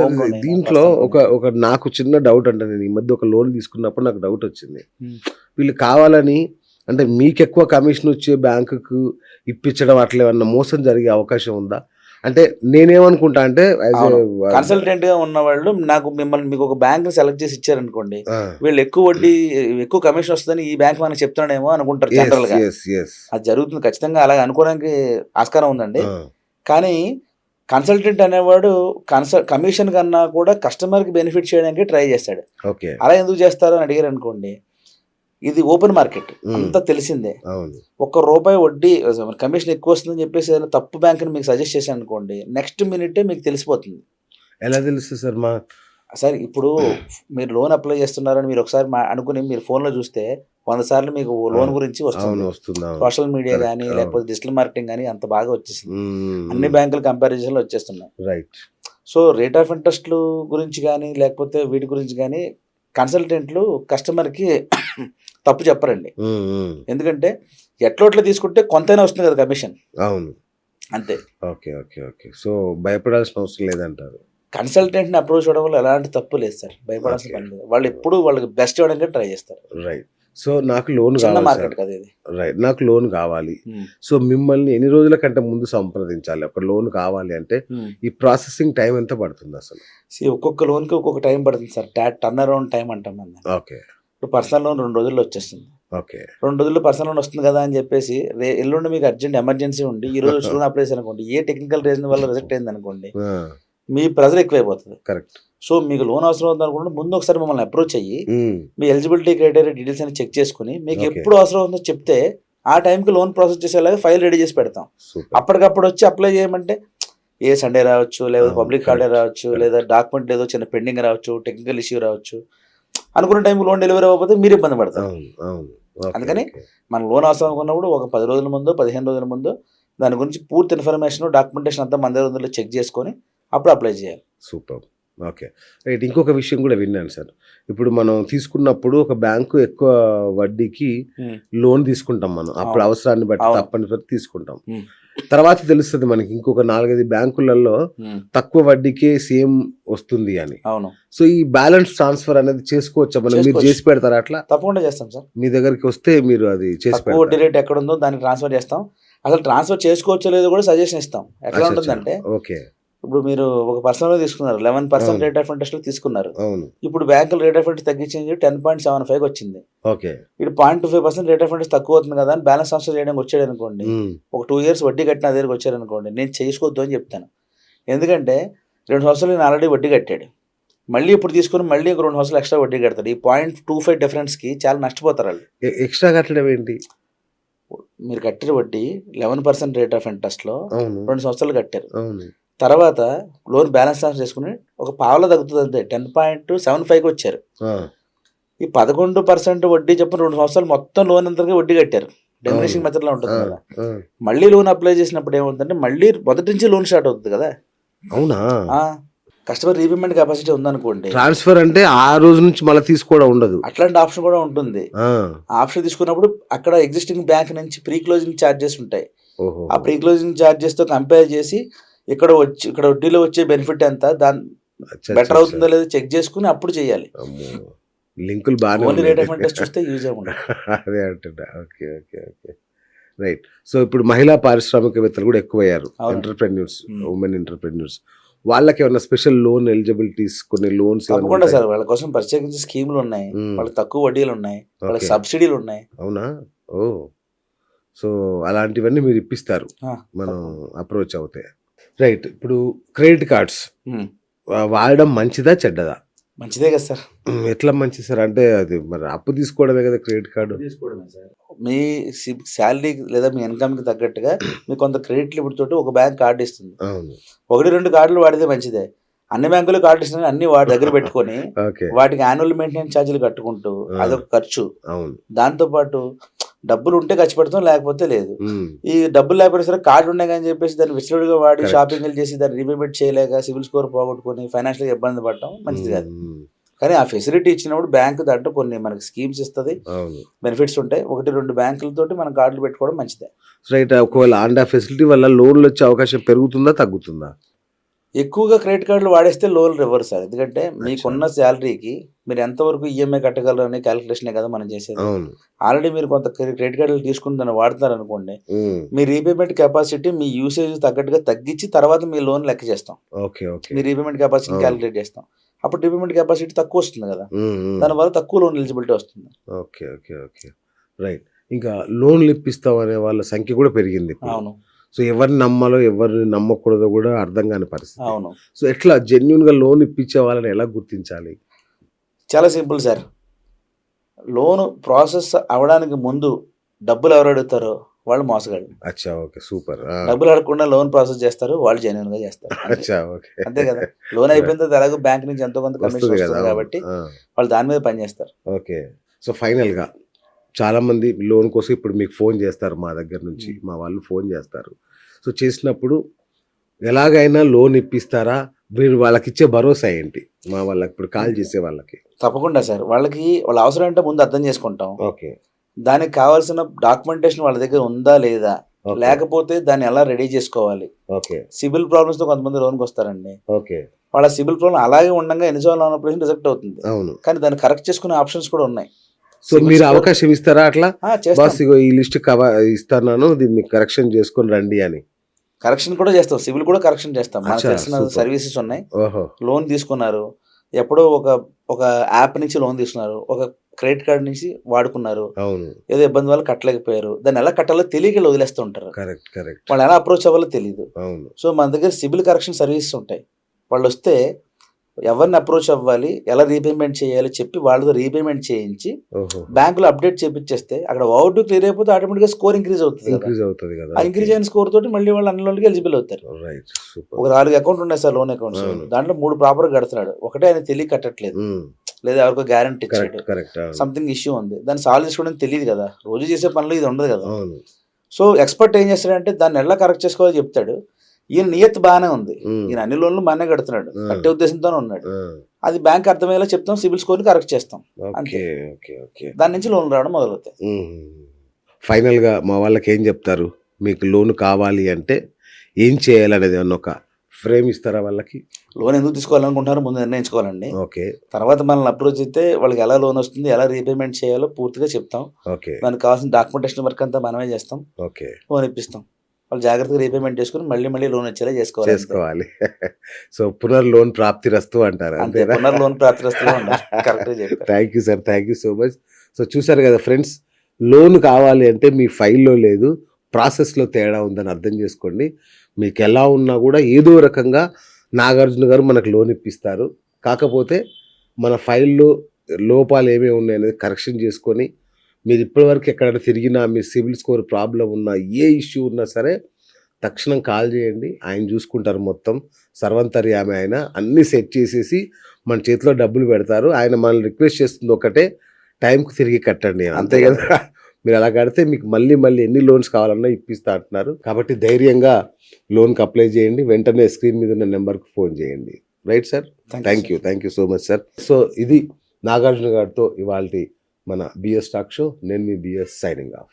Home loan దీంట్లో ఒక నాకు చిన్న డౌట్ అంటే, నేను ఈ మధ్య ఒక లోన్ తీసుకున్నప్పుడు నాకు డౌట్ వచ్చింది. వీళ్ళు కావాలని అంటే మీకు ఎక్కువ కమిషన్ వచ్చే బ్యాంకుకు ఇప్పించడం అట్లా ఏమన్నా మోసం జరిగే అవకాశం ఉందా? అంటే నేనేమనుకుంటా అంటే కన్సల్టెంట్ గా ఉన్న వాళ్ళు మీకు ఒక బ్యాంక్ సెలెక్ట్ చేసి ఇచ్చారనుకోండి, వీళ్ళు ఎక్కువ వడ్డీ ఎక్కువ కమిషన్ వస్తుందని ఈ బ్యాంక్ మనకి చెప్తున్నాడేమో అనుకుంటారు జనరల్ గా. అది జరుగుతుంది, ఖచ్చితంగా అలాగే అనుకోవడానికి ఆస్కారం ఉందండి. కానీ కన్సల్టెంట్ అనేవాడు కమిషన్ కన్నా కూడా కస్టమర్ కి బెనిఫిట్ చేయడానికి ట్రై చేస్తాడు. అలా ఎందుకు చేస్తారు అని అడిగారు అనుకోండి, ఇది ఓపెన్ మార్కెట్ అంతా తెలిసిందే. ₹1 వడ్డీ కమిషన్ ఎక్కువ వస్తుందని చెప్పేసి ఏదైనా తప్పు బ్యాంకుని మీకు సజెస్ట్ చేశాను అనుకోండి, నెక్స్ట్ మినిటే మీకు తెలిసిపోతుంది. ఎలా తెలుస్తుంది సార్? సార్ ఇప్పుడు మీరు లోన్ అప్లై చేస్తున్నారని మీరు ఒకసారి అనుకుని మీరు ఫోన్లో చూస్తే 100 సార్లు మీకు లోన్ గురించి వస్తుంది. సోషల్ మీడియా కానీ లేకపోతే డిజిటల్ మార్కెటింగ్ కానీ అంత బాగా వచ్చేసింది, అన్ని బ్యాంకుల కంపారిజన్లో వచ్చేస్తున్నాయి. రైట్. సో రేట్ ఆఫ్ ఇంట్రెస్ట్లు గురించి కానీ లేకపోతే వీటి గురించి కానీ కన్సల్టెంట్లు కస్టమర్కి తప్పు చెప్పరండి. ఎందుకంటే ఎట్లా తీసుకుంటే కొంతైనా వస్తుంది కదా కమిషన్. అవును, అంతే. Okay okay okay. సో భయపడాల్సిన అవసరం లేదంటారు. కన్సల్టెంట్ని అప్రోచ్ చేయడం వల్ల ఎలాంటి తప్పు లేదు సార్, భయపడాల్సిన పని లేదు. వాళ్ళు ఎప్పుడు వాళ్ళకి బెస్ట్ ఇవ్వడానికి ట్రై చేస్తారు. రైట్. సో నాకు లోన్ మార్కెట్ కదా ఇది. రైట్, నాకు లోన్ కావాలి. సో మిమ్మల్ని ఎన్ని రోజుల కంటే ముందు సంప్రదించాలి? ఒక లోన్ కావాలి అంటే ఈ ప్రాసెసింగ్ టైం ఎంత పడుతుంది అసలు? ఒక్కొక్క లోన్కి ఒక్కొక్క టైం పడుతుంది సార్, టర్న్ అరౌండ్ టైం అంటాం. ఓకే. ఇప్పుడు పర్సనల్ లోన్ 2 రోజుల్లో వచ్చేస్తుంది. ఓకే, 2 రోజుల్లో పర్సనల్ లోన్ వస్తుంది కదా అని చెప్పేసి ఎల్లుండి మీకు అర్జెంట్ ఎమర్జెన్సీ ఉండి ఈ రోజు లోన్ అప్లై చేసి అనుకోండి, ఏ టెక్నికల్ రీజన్ వల్ల రిజెక్ట్ అయింది అనుకోండి, మీ ప్రెజర్ ఎక్కువైపోతుంది. కరెక్ట్. సో మీకు లోన్ అవసరం అవుతుంది అనుకుంటే ముందు ఒకసారి మమ్మల్ని అప్రోచ్ అయ్యి మీ ఎలిజిబిలిటీ క్రైటీరియా డీటెయిల్స్ అని చెక్ చేసుకుని మీకు ఎప్పుడు అవసరం ఉందో చెప్తే ఆ టైంకి లోన్ ప్రాసెస్ చేసేలాగా ఫైల్ రెడీ చేసి పెడతాం. అప్పటికప్పుడు వచ్చి అప్లై చేయమంటే ఏ సండే రావచ్చు, లేదా పబ్లిక్ హాలిడే రావచ్చు, లేదా డాక్యుమెంట్ ఏదో చిన్న పెండింగ్ రావచ్చు, టెక్నికల్ ఇష్యూ రావచ్చు, అనుకున్న టైంకి లోన్ డెలివరీ అవ్వకపోతే మీరు ఇబ్బంది పడతారు. అందుకని మన లోన్ అవసరం అనుకున్నప్పుడు ఒక 10 రోజుల ముందు 15 రోజుల ముందు దాని గురించి పూర్తి ఇన్ఫర్మేషన్ డాక్యుమెంటేషన్ అంతా మన దగ్గర చెక్ చేసుకొని అప్పుడు అప్లై చేయాలి. సూపర్. Okay, right. ఇంకొక విషయం కూడా విన్నాను సార్, ఇప్పుడు మనం తీసుకున్నప్పుడు ఒక బ్యాంకు ఎక్కువ వడ్డీకి లోన్ తీసుకుంటాం మనం, అప్పుడు అవసరాన్ని బట్టి తప్పనిసరి తీసుకుంటాం. తర్వాత తెలుస్తుంది మనకి ఇంకొక 4-5 బ్యాంకులలో తక్కువ వడ్డీకే సేమ్ వస్తుంది అని. అవును. సో ఈ బ్యాలెన్స్ ట్రాన్స్ఫర్ అనేది చేసుకోవచ్చా మనం? మీరు చేసి పెడతారా అట్లా? తప్పకుండా చేస్తాం సార్. మీ దగ్గరికి వస్తే మీరు అది చేసి పెడతారు. వడ్డీ రేట్ ఎక్కడ ఉందో దాన్ని ట్రాన్స్ఫర్ చేస్తాం. అసలు ట్రాన్స్ఫర్ చేసుకోవచ్చో లేదో కూడా సజెషన్ ఇస్తాం. ఎట్లా ఉంటుందంటే, ఓకే, ఇప్పుడు మీరు ఒక పర్సనల్ తీసుకున్నారు, 11% రేట్ ఆఫ్ ఇంట్రెస్ట్ తీసుకున్నారు. ఇప్పుడు బ్యాంకులు రేట్ ఆఫ్ ఇంట్రెస్ట్ తగ్గించింది 10.75 వచ్చింది. ఇప్పుడు 0.25% రేట్ ఆఫ్ ఇంట్రెస్ట్ తక్కువ అవుతుంది కదా అని బ్యాలెన్స్ ట్రాన్స్ఫర్ చేయడానికి వచ్చాడు అనుకోండి, ఒక 2 years వడ్డీ కట్టిన దగ్గరికి వచ్చారు అనుకోండి, నేను చేసుకోవద్దు అని చెప్తాను. ఎందుకంటే 2 సంవత్సరాలు నేను ఆల్రెడీ వడ్డీ కట్టాడు, మళ్ళీ ఇప్పుడు తీసుకుని మళ్ళీ 2 సంవత్సరాలు ఎక్స్ట్రా వడ్డీ కడతాడు. ఈ 0.25 డిఫరెన్స్కి చాలా నష్టపోతారు వాళ్ళు. ఎక్స్ట్రా కట్టడం ఏంటి? మీరు కట్టిన వడ్డీ 11% రేట్ ఆఫ్ ఇంట్రెస్ట్లో 2 సంవత్సరాలు కట్టారు, తర్వాత లోన్ బ్యాలెన్స్ ట్రాన్స్ఫర్ చేసుకుని ఒక పావులో తగ్గుతుంది అంతే, 10.75 వచ్చారు. ఈ 11% వడ్డీ చెప్పిన 2 సంవత్సరాలు మొత్తం లోన్ అంతగా వడ్డీ కట్టారు. డెమినేషన్ మెథడ్లో ఉంటుంది కదా. మళ్ళీ లోన్ అప్లై చేసినప్పుడు ఏమవుతుందంటే మళ్ళీ మొదటి నుంచి లోన్ స్టార్ట్ అవుతుంది కదా. అవునా? కస్టమర్ రీపేమెంట్ కెపాసిటీ ఉందనుకోండి, ట్రాన్స్ఫర్ అంటే ఆ రోజు నుంచి మళ్ళీ తీసుకోవడం ఉండదు, అట్లాంటి ఆప్షన్ కూడా ఉంటుంది. ఆప్షన్ తీసుకున్నప్పుడు అక్కడ ఎగ్జిస్టింగ్ బ్యాంక్ నుంచి ప్రీ క్లోజింగ్ ఛార్జెస్ ఉంటాయి. ఆ ప్రీ క్లోజింగ్ ఛార్జెస్ తో కంపేర్ చేసి ఇక్కడ వడ్డీలో వచ్చే బెనిఫిట్ ఎంత, దాని బెటర్ అవుతుందో లేదో చెక్ చేసుకుని అప్పుడు చేయాలి. లింకులు బాగా ఓన్లీ రేట్ ఆఫ్ ఇంట్రెస్ట్ చూస్తే యూజ్ అవ్వదు. అదే అంటున్నా. Okay okay okay, right. So ఇప్పుడు మహిళా పారిశ్రామికవేత్తలు కూడా ఎక్కువయ్యారు, ఎంటర్ప్రెన్యూర్స్, ఉమెన్ ఎంటర్ప్రెన్యూర్స్. వాళ్ళకి ఏమన్నా స్పెషల్ లోన్ ఎలిజిబిలిటీస్, కొన్ని లోన్స్? తప్పకుండా సార్, వాళ్ళ కోసం ప్రత్యేకించి స్కీములు ఉన్నాయి, వాళ్ళకి తక్కువ వడ్డీలు ఉన్నాయి, వాళ్ళకి సబ్సిడీలు ఉన్నాయి. అవునా? ఓ, సో అలాంటివన్నీ మీరు ఇప్పిస్తారు మనం అప్రోచ్ అవుతే. రైట్. ఇప్పుడు క్రెడిట్ కార్డ్స్ వాడడం మంచిదా చెడ్డదా? మంచిదే కదా సార్. ఎట్లా మంచిది సార్? అంటే అది మరి అప్పు తీసుకోవడమే కదా క్రెడిట్ కార్డు. తీసుకోవడమే సార్. మీ శాలరీ లేదా మీ ఇన్కమ్కి తగ్గట్టుగా మీకు కొంత క్రెడిట్ లిమిట్ తోటి ఒక బ్యాంక్ కార్డు ఇస్తుంది. 1-2 కార్డులు వాడితే మంచిదే. అన్ని బ్యాంకులు కార్డు ఇస్తున్నాయి, అన్ని వాడి దగ్గర పెట్టుకొని వాటికి యాన్యువల్ మెయింటెనెన్స్ ఛార్జీలు కట్టుకుంటూ అదొక ఖర్చు. దాంతోపాటు డబ్బులు ఉంటే ఖర్చు పెడతాం, లేకపోతే లేదు. ఈ డబ్బులు లేకపోతే సరే కార్డు ఉన్నాయి కానీ చెప్పేసి దాన్ని విచ్చలుడిగా వాడి షాపింగ్లు చేసి దాన్ని రీపేమెంట్ చేయలేక సివిల్ స్కోర్ పోగొట్టుకొని ఫైనాన్షియల్గా ఇబ్బంది పడటం మంచిది కాదు. కానీ ఆ ఫెసిలిటీ ఇచ్చినప్పుడు బ్యాంకు దాంట్లో కొన్ని మనకి స్కీమ్స్ ఇస్తుంది, బెనిఫిట్స్ ఉంటాయి. 1-2 బ్యాంకులతోటి మనం కార్డులు పెట్టుకోవడం మంచిదే. రైట్. ఒకవేళ ఆ ఫెసిలిటీ వల్ల లోన్లు వచ్చే అవకాశం పెరుగుతుందా తగ్గుతుందా? ఎక్కువగా క్రెడిట్ కార్డులు వాడేస్తే లోన్ రివర్స్ సార్. ఎందుకంటే మీకున్న శాలరీకి మీరు ఎంతవరకు ఈఎంఐ కట్టగలరు అనే క్యాలిక్యులేషనే కదా మనం చేసేది. అవును. ఆల్రెడీ మీరు కొంత క్రెడిట్ కార్డులు తీసుకుని దాన్ని వాడుతున్నారనుకోండి, హ్మ్. మీ రీపేమెంట్ కెపాసిటీ మీ యూసేజ్ తగ్గట్టుగా తగ్గించి తర్వాత మీ లోన్ లెక్క చేస్తాం. ఓకే. ఓకే. మీ రీపేమెంట్ కెపాసిటీని అవును. క్యాలిక్యులేట్ చేస్తాం. అప్పుడు రీపేమెంట్ కెపాసిటీ తక్కువ వస్తుంది కదా! హ్మ్. హ్మ్. దానివల్ల తక్కువ లోన్ ఎలిజిబిలిటీ వస్తుంది. ఓకే. ఓకే. ఓకే. రైట్. ఇంకా లోన్‌లు ఇప్పిస్తాం అనే వాళ్ళ సంఖ్య కూడా పెరిగింది ఇప్పుడు. అవును. సో ఎవరిని నమ్మాలో, ఎవరిని నమ్మకూడదో కూడా అర్థం కాని పరిస్థితి. అవును. సో ఎట్లా జెన్యూన్‌గా లోన్ ఇప్పించే వాళ్ళని ఎలా గుర్తించాలి? చాలా సింపుల్ సార్. లోను ప్రాసెస్ అవ్వడానికి ముందు డబ్బులు ఎవరు అడుగుతారో వాళ్ళు మోసగాళ్ళు. అచ్చా! ఓకే. సూపర్. ఆ! డబ్బులు అడగకుండా లోన్ ప్రాసెస్ చేస్తారు. వాళ్ళు జెన్యూన్‌గా చేస్తారు. అంతే. అచ్చా! ఓకే. అంతే కదా! లోన్ అయిపోయిన తర్వాత ఎలాగో బ్యాంక్ నుంచి ఎంతో కొంత కమిషన్ వస్తది కదా! వస్తుంది అవును. కాబట్టి ఆ! వాళ్ళు దాని మీద పని చేస్తారు. ఓకే. సో ఫైనల్‌గా చాలామంది లోన్ కోసం ఇప్పుడు మీకు ఫోన్ చేస్తారు మా దగ్గర నుంచి. మా వాళ్ళు ఫోన్ చేస్తారు. సో చేసినప్పుడు ఎలాగైనా లోన్ ఇప్పిస్తారా? మీరు వాళ్ళకిచ్చే భరోసా ఏంటి? మా వాళ్ళకి ఇప్పుడు కాల్ చేసే వాళ్ళకి. తప్పకుండా సార్. వాళ్ళ అవసరం ఏంటో ముందు అర్థం చేసుకుంటాం. ఓకే. దానికి కావాల్సిన డాక్యుమెంటేషన్ వాళ్ళ దగ్గర ఉందా లేదా? ఓకే. లేకపోతే దాన్ని ఎలా రెడీ చేసుకోవాలి? ఓకే. సిబిల్ ప్రాబ్లమ్స్‌తో కొంతమంది లోన్‌కి వస్తారండి. ఓకే. వాళ్ళ సిబిల్ ప్రాబ్లమ్ అలాగే ఉండంగా ఎన్ని సార్లు లోన్ అప్లికేషన్ రిజెక్ట్ అవుతుంది. అవును. కానీ దాన్ని కరెక్ట్ చేసుకునే ఆప్షన్స్ కూడా ఉన్నాయి. సో సిబిల్ మీరు స్కోర్ అవకాశం ఇస్తారా అట్లా? చేస్తాం. బాస్ ఇగో ఈ లిస్ట్ ఇస్తున్నాను దీన్ని కరెక్షన్ చేసుకొని రండి అని. కరెక్షన్ కూడా చేస్తాం. సిబిల్ కూడా కరెక్షన్ చేస్తాం. మనకు అచ్చా! తెలిసిన సూపర్. సర్వీసెస్ ఉన్నాయి. ఓహో! లోన్ తీసుకున్నారు. ఎప్పుడో ఒక యాప్ నుంచి లోన్ తీసుకున్నారు. ఒక క్రెడిట్ కార్డ్ నుంచి వాడుకున్నారు. అవును. ఏదో ఇబ్బంది వల్ల కట్టలేకపోయారు. దాన్ని ఎలా కట్టాలో తెలియక ఈళ్ళు వదిలేస్తూ ఉంటారు. కరెక్ట్. కరెక్ట్. వాళ్ళు ఎలా అప్రోచ్ అవ్వాలో తెలీదు. అవును. సో మన దగ్గర సిబిల్ కరెక్షన్ సర్వీసెస్ ఉంటాయి. వాళ్ళొస్తే ఎవరిని అప్రోచ్ అవ్వాలి, ఎలా రీపేమెంట్ చేయాలో చెప్పి వాళ్ళతో రీపేమెంట్ చేయించి ఓహో! బ్యాంక్‌లో అప్డేట్ చేపిచ్చేస్తే అక్కడ ఓవర్ డ్యూ క్లియర్ అయిపోతే ఆటోమేటిక్‌గా స్కోర్ ఇంక్రీజ్ అవుతది కదా! ఇంక్రీజ్ అవుతది కదా! ఆ ఇంక్రీజ్ అయిన స్కోర్ తోటి మళ్ళీ వాళ్ళు అన్ని లోన్‌లకి ఎలిజిబుల్ అవుతారు. రైట్. సూపర్. ఒక 4 అకౌంట్లు ఉన్నాయి సార్ లోన్ అకౌంట్స్. అవును. దాంట్లో 3 ప్రాపర్‌గా కడుతున్నాడు. ఒకటే ఆయన తెలియక కట్టట్లేదు. హ్మ్. లేదా ఎవరికో గ్యారంటీ ఇచ్చాడు. కరెక్ట్. కరెక్ట్. అవును. సంథింగ్ ఇష్యూ ఉంది. దాన్ని సాల్వ్ చేసుకోవడం తెలీదు కదా! రోజు చేసే పనిలో ఇది ఉండదు కదా! అవును. సో ఎక్స్‌పర్ట్ ఏం చేస్తాడంటే దాన్ని ఎలా కరెక్ట్ చేసుకోవాలో చెప్తాడు. ఈయన నియత్ బానే ఉంది. హ్మ్. ఈయన అన్ని లోన్‌లు బానే కడుతున్నాడు. ఆ! కట్టే ఉద్దేశంతోనే ఉన్నాడు. ఆ! అది బ్యాంక్ అర్థమయ్యేలా చెప్తాం. సిబిల్ స్కోర్‌ని కరెక్ట్ చేస్తాం. అంతే. ఓకే. ఓకే. ఓకే. దాని నుంచి లోన్‌లు రావడం మొదలవుతాయి. ఫైనల్‌గా మా వాళ్ళకి ఏం చెప్తారు? మీకు లోన్ కావాలి అంటే ఏం చేయాలనేది ఏమన్నా ఒక ఫ్రేమ్ ఇస్తారా వాళ్ళకి? లోన్ ఎందుకు తీసుకోవాలనుకుంటున్నారో ముందు నిర్ణయించుకోవాలండి. ఓకే. తర్వాత మనల్ని అప్రోచ్ అయితే వాళ్ళకి ఎలా లోన్ వస్తుంది, ఎలా రీపేమెంట్ చేయాలో పూర్తిగా చెప్తాం. ఓకే. దానికి కావాల్సిన డాక్యుమెంటేషన్ వర్క్ అంతా మనమే చేస్తాం. ఓకే. లోన్ ఇప్పిస్తాం. వాళ్ళు జాగ్రత్తగా రీపేమెంట్ చేసుకొని మళ్ళీ లోన్ వచ్చేలా చేసుకోవాలి. అంతే. చేసుకోవాలి. సో పునర్లోన్ ప్రాప్తిరస్తు అంటారు. అంతే. అంతేనా? పునర్లోన్ ప్రాప్తిరస్తులా ఉండాలి. కరెక్ట్‌గా చెప్పారు. Thank you sir. Thank you so much. So చూసారు కదా ఫ్రెండ్స్, లోన్ కావాలి అంటే మీ ఫైల్‌లో లేదు, ప్రాసెస్‌లో తేడా ఉందని అర్థం చేసుకోండి. మీకు ఎలా ఉన్నా కూడా ఏదో రకంగా నాగార్జున గారు మనకు లోన్ ఇప్పిస్తారు. కాకపోతే మన ఫైల్‌లో లోపాలు ఏమేమి ఉన్నాయనేది కరెక్షన్ చేసుకొని, మీరు ఇప్పటివరకు ఎక్కడైనా తిరిగినా, మీ సిబిల్ స్కోర్ ప్రాబ్లమ్ ఉన్నా, ఏ ఇష్యూ ఉన్నా సరే తక్షణం కాల్ చేయండి. ఆయన చూసుకుంటారు మొత్తం. సర్వంతర్యామి ఆయన. అన్నీ సెట్ చేసేసి మన చేతిలో డబ్బులు పెడతారు. ఆయన మనల్ని రిక్వెస్ట్ చేస్తుంది ఒకటే, టైంకి తిరిగి కట్టండి అని. అంతే అంతే కదా! మీరు అలా కడితే మీకు మళ్ళీ ఎన్ని లోన్స్ కావాలన్నా ఇప్పిస్తా అంటున్నారు. కాబట్టి ధైర్యంగా లోన్‌కి అప్లై చేయండి. వెంటనే స్క్రీన్ మీద ఉన్న నెంబర్‌కి ఫోన్ చేయండి. Right sir? Thank you. Thank you so much sir. So ఇది నాగార్జున గారితో ఇవాల్టి మన బిఎస్ టాక్ షో. నేను మీ బిఎస్ సైనింగ్ ఆఫ్.